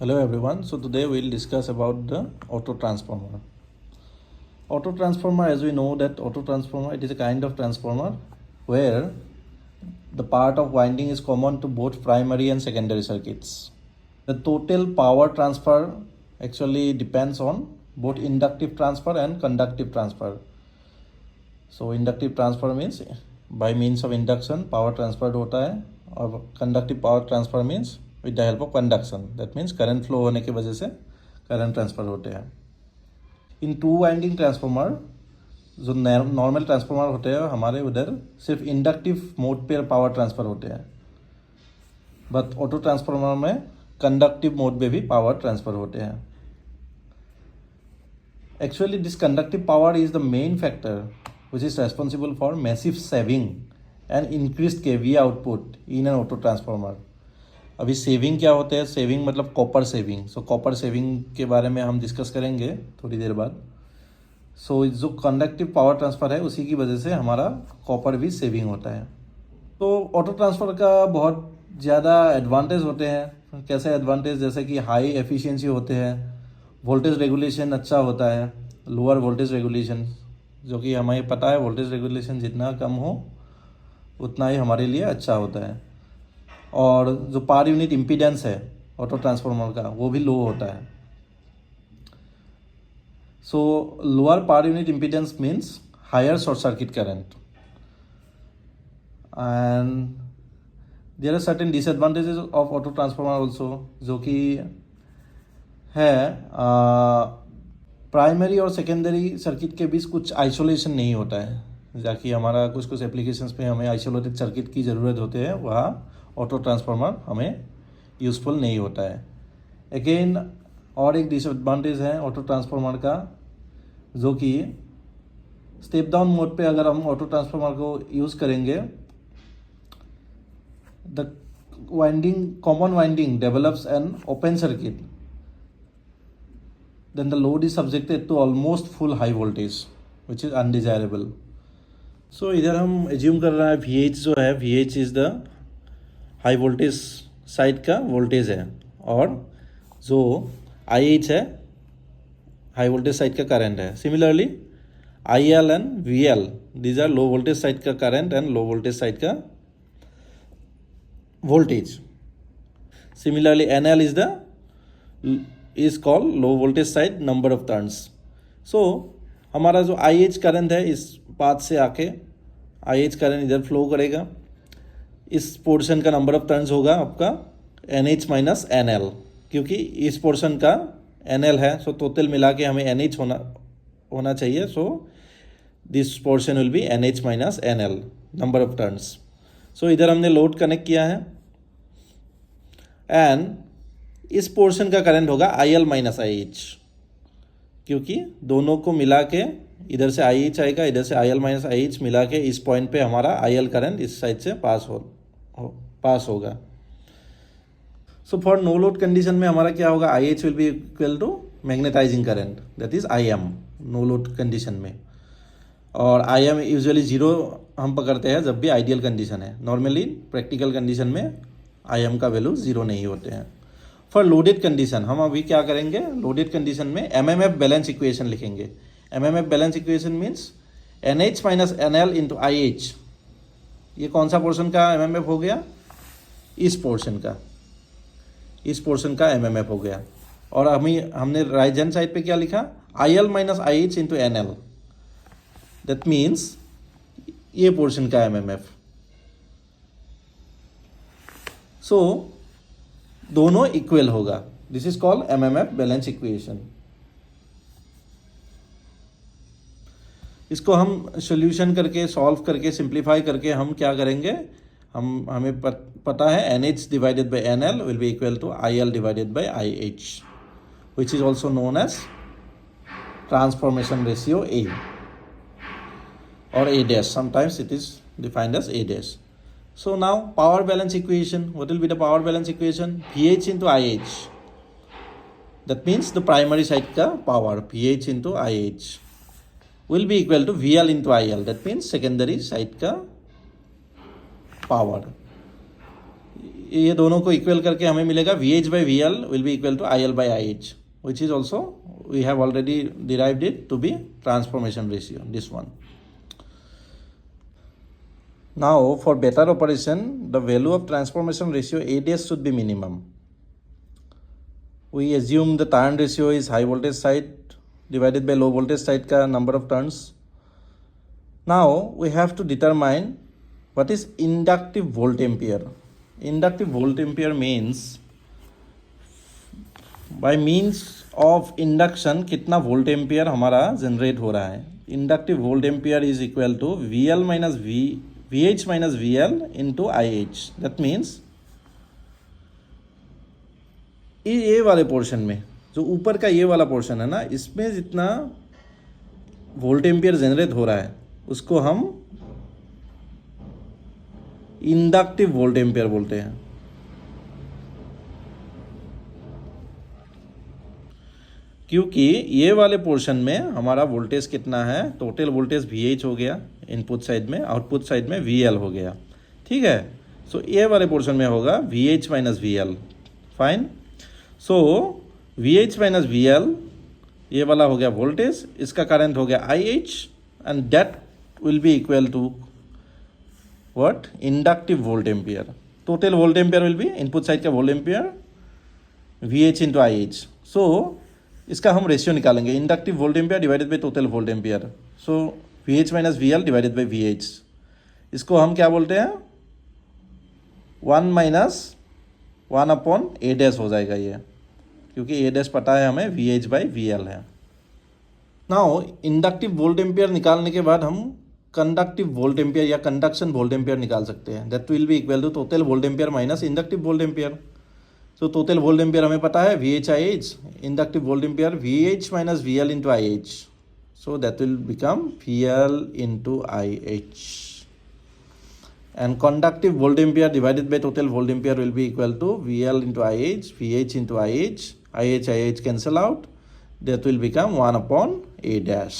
Hello everyone. So today we'll discuss about the auto transformer. Auto transformer, as we know that auto transformer, it is a kind of transformer where the part of winding is common to both primary and secondary circuits. The total power transfer actually depends on both inductive transfer and conductive transfer. So inductive transfer means by means of induction power transferred होता है, और conductive power transfer means with the help of conduction. That means current flow होने की वजह से current transfer होते हैं. इन two winding transformer जो नॉर्मल ट्रांसफॉर्मर होते हैं हमारे उधर सिर्फ इंडक्टिव मोड पे पावर ट्रांसफ़र होते हैं, बट ऑटो ट्रांसफॉर्मर में कंडक्टिव मोड पे भी पावर ट्रांसफ़र होते हैं. Actually, this conductive power is the main factor which is responsible for massive saving and increased kVA output in an auto transformer. अभी saving क्या होता है? सेविंग मतलब कॉपर सेविंग. सो कॉपर सेविंग के बारे में हम डिस्कस करेंगे थोड़ी देर बाद. सो जो कंडक्टिव पावर ट्रांसफ़र है उसी की वजह से हमारा कॉपर भी सेविंग होता है. तो ऑटो ट्रांसफ़र का बहुत ज़्यादा एडवांटेज होते हैं. कैसे एडवांटेज? जैसे कि हाई एफिशिएंसी होते हैं, वोल्टेज रेगुलेशन अच्छा होता है, लोअर वोल्टेज रेगुलेशन, जो कि हमें पता है वोल्टेज रेगुलेशन जितना कम हो उतना ही हमारे लिए अच्छा होता है. और जो पर यूनिट इम्पीडेंस है ऑटो ट्रांसफार्मर का वो भी लो होता है. So lower per unit impedance means higher short circuit current. And there are certain disadvantages of auto transformer also, जो कि है प्राइमरी और सेकेंडरी सर्किट के बीच कुछ आइसोलेशन नहीं होता है. जाकि हमारा कुछ एप्लीकेशंस पे हमें आइसोलेटेड सर्किट की ज़रूरत होते हैं, वहाँ ऑटो ट्रांसफार्मर हमें यूज़फुल नहीं होता है. अगेन और एक डिसएडवांटेज है ऑटो ट्रांसफार्मर का, जो कि स्टेप डाउन मोड पे अगर हम ऑटो ट्रांसफार्मर को यूज़ करेंगे, the common winding develops an open circuit, then the load is subjected to almost full high voltage which is undesirable. So इधर हम एज्यूम कर रहा है VH जो है, VH is the high voltage side का वोल्टेज है, और जो IH है हाई वोल्टेज साइड का करंट है. Similarly IL and VL these are low voltage side का current and low voltage side का voltage. Similarly NL is called low voltage side number of turns. So हमारा जो IH current है इस path से आके IH करंट इधर flow करेगा. इस पोर्शन का नंबर ऑफ टर्न्स होगा आपका NH माइनस NL, क्योंकि इस पोर्शन का NL है. सो टोटल मिला के हमें NH होना चाहिए. So this portion will be NH minus NL number of turns. So इधर हमने लोड कनेक्ट किया है एंड इस पोर्शन का करंट होगा IL माइनस IH, क्योंकि दोनों को मिला के इधर से IH आएगा, इधर से IL माइनस IH मिला के इस पॉइंट पे हमारा IL करंट इस साइड से पास होगा. So for no load condition में हमारा क्या होगा? IH will be equal to magnetizing current, that is IM no load condition में. और IM यूजुअली जीरो हम पकड़ते हैं जब भी आइडियल कंडीशन है. नॉर्मली प्रैक्टिकल कंडीशन में IM का वैल्यू जीरो नहीं होते हैं. फॉर लोडेड कंडीशन हम अभी क्या करेंगे? लोडेड कंडीशन में MMF बैलेंस इक्वेशन लिखेंगे. MMF balance equation means NH minus NL into IH. ये कौन सा पोर्शन का MMF हो गया? इस पोर्शन का MMF हो गया. और हमने राइट हैंड साइड पे क्या लिखा? IL minus IH into NL. That means ये पोर्शन का MMF. सो दोनों इक्वल होगा. This is called MMF balance equation. इसको हम सोल्यूशन करके सॉल्व करके सिंप्लीफाई करके हम क्या करेंगे? हमें पता है NH divided by NL will be equal to IL divided by IH, which is also known as transformation ratio A और A dash. Sometimes it is defined as A dash. So now power balance equation, what will be the power balance equation? VH into IH. That means the primary side का power VH into IH will be equal to VL into IL. That means secondary side का power. ये दोनों को equal करके हमें मिलेगा VH by VL will be equal to IL by IH, which is also we have already derived it to be transformation ratio, this one. Now for better operation, the value of transformation ratio A dash should be minimum. We assume the turn ratio is high voltage side divided by low voltage side का number of turns. Now we have to determine what is inductive volt ampere. Inductive volt ampere means by means of induction कितना volt ampere हमारा generate हो रहा है. Inductive volt ampere is equal to VL minus VH minus VL into IH. That means ये वाले portion में, जो ऊपर का ये वाला पोर्शन है ना, इसमें जितना वोल्ट एम्पियर जनरेट हो रहा है उसको हम इंडक्टिव वोल्ट एम्पियर बोलते हैं. क्योंकि ये वाले पोर्शन में हमारा वोल्टेज कितना है, टोटल वोल्टेज VH हो गया इनपुट साइड में, आउटपुट साइड में VL हो गया. ठीक है. सो ये वाले पोर्शन में होगा VH माइनस VL. फाइन. सो VH माइनस VL ये वाला हो गया वोल्टेज, इसका करंट हो गया IH and that will be equal to what, inductive volt ampere. Total volt ampere will be input side का volt ampere VH into IH. So इसका हम रेशियो निकालेंगे, inductive volt ampere divided by total volt ampere. So VH minus VL divided by VH. इसको हम क्या बोलते हैं, 1 minus 1 upon A dash हो जाएगा ये, क्योंकि A डैश पता है हमें VH बाई VL है. नाउ इंडक्टिव वोल्ट एम्पियर निकालने के बाद हम कंडक्टिव वोल्ट एम्पियर या कंडक्शन वोल्ट एम्पियर निकाल सकते हैं. That will be equal to total volt ampere minus inductive volt ampere. तो टोटल वोल्ट एम्पियर हमें पता है VH IH, inductive volt ampere VH minus VL into IH. So that will become VL into IH. And conductive volt ampere divided by total volt ampere will be equal to VL into IH, VH into IH, IH cancel out. That will become 1 upon A dash.